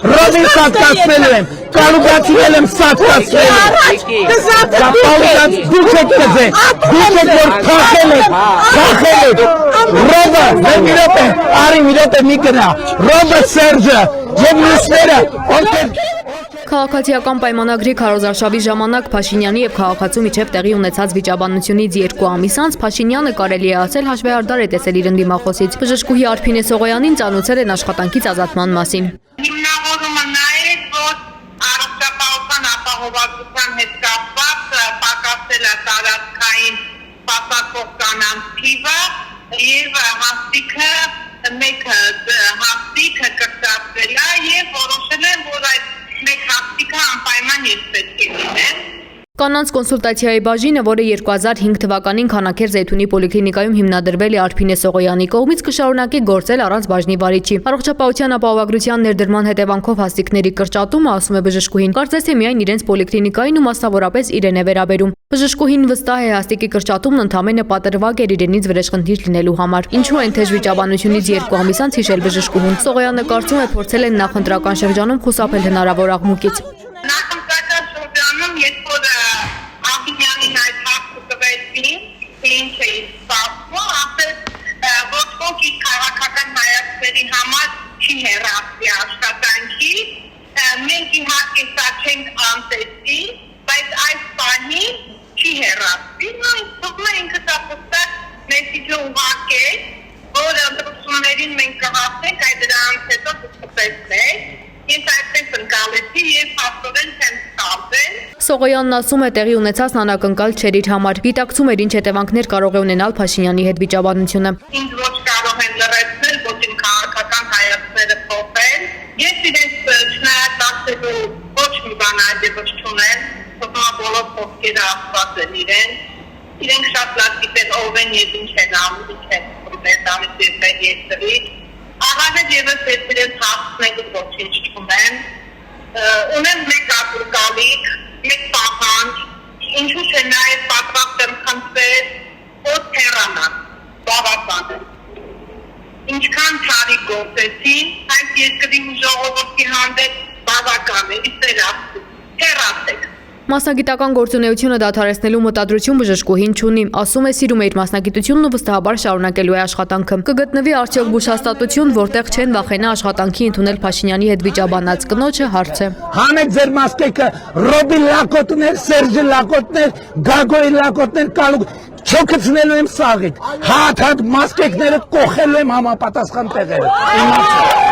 Ռոբին սատկացնել եմ, կարուգացինել եմ սատկացնել եմ, կապալուգաց դուք եք կզե, դուք եք որ թախել եք, Ռոբը, մի րոպե, արի մի րոպե մի գնա, Ռոբը Սերջը և մյուսները, ովքեր Քաղաքացիական պայմանագրի քարոզարշավի ժամանակ Փաշինյանի եւ քաղաքացու միջև տեղի ունեցած վիճաբանությունից 2 ամիս անց Փաշինյանը կարելի է ասել հաշվեհարդար է տեսել իր ընդդիմախոսից։ Բժշկուհի Արփինե Սողոյանին ծանոթացել են աշխատանքից ազատման մասին։ Հիմնավորումը նա է, որ առողջապահության ապահովագրության հետ կապված պակասել է տարածքային պասակող կանանց թիվը եւ հաստիքը կրճատվել է եւ որոշել են, որ այդ մեկ հաստիքը անպայման ես պետք է լինեն։ Կանանց կոնսուլտացիայի բաժինը, որը 2005 թվականին Քանաքեր Զեյթունի պոլիկլինիկայում հիմնադրվել է Արփինե Սողոյանի կողմից, կշարունակի գործել առանց բաժնի վարիչի։ Առողջապահության ապահովագրության ներդրման հետևանքով հաստիքների կրճատումը, ասում է բժշկուհին, կարծես թե միայն իրենց պոլիկլինիկային ու մասնավորապես իրեն է վերաբերում։ Բժշկուհին վստահ է հաստիկի կրճատումն ընդամենը պատրվակ էր իրենից վրեժխնդիր լինելու համար։ Ինչու են թեժ վիճաբանությունից 2 ամիս անց հիշել բժշկուհուն։ Սողոյանը կարծում է փորձել են նախընտրական շրջանում խուսափել հնարավոր աղմուկից։ Նախընտրական շրջանում, երբ որ Աբինյանին այդ հաղթը տվեցին, թե ինչ է սպասվում, ասել ոչ ոք իր քաղաքական հայացքների համար չի հեռացվի աշխատանքի, մենք իհարկե սա չենք անտեսի, բայց այս պահին չի հեռացվի, թվում է ինքը սապստակ մեսիջը ուղարկեց, որ ընտրություններին մենք կհասնենք, այդ դրանից հետո կխփեցնենք, ես այդպես ընկալեցի և հաստորեն չեմ ստացել։ Սողոյանն ասում է տեղի ունեցածն անակնկալ չէր իր համար, գիտակցում էր ինչ հետևանքներ կարող է ունենալ Փաշինյանի հետ վիճաբանությունը։ Ինձ ոչ կարող են լրացնել, ոչ իմ քաղաքական հայացքները փոխել, ես իրենց չնայատացելու ոչ մի բան այդևս չունեմ, թվում է բոլոր խոսքերը ասված են իրենք շատ լավ գիտեն ով են և ինչ են անում, ինչ են պրոտեստանից եզրի, առավել ևս ես իրենց հասցնելու ոչինչ չունեմ, ունեմ մեկ ակուրկալիք, մեկ պահանջ, ինչու չէ նաև պատրաստ եմ խնդրել, որ հեռանան, բավական է։ Ինչքան չարի գործեցին, այս երկրի ժողովրդի հանդեպ բավական է, հեռացեք։ Մասնագիտական գործունեությունը դադարեցնելու մտադրություն բժշկուհին չունի, ասում է սիրում է իր մասնագիտությունն ու վստահաբար շարունակելու է աշխատանքը։ Կգտնվի արդյոք բուժհաստատություն, որտեղ չեն վախենա աշխատանքի ընդունել Փաշինյանի հետ վիճաբանած կնոջը, հարց է։ հանեք ձեր մասկեկը, Ռոբի լակոտներ, Սերջի լակոտներ, Գագոյի լակոտներ, կալուկ, չոքցնելու եմ սաղիկ, հատ մասկեկները կոխելու եմ համապատասխան տեղերը։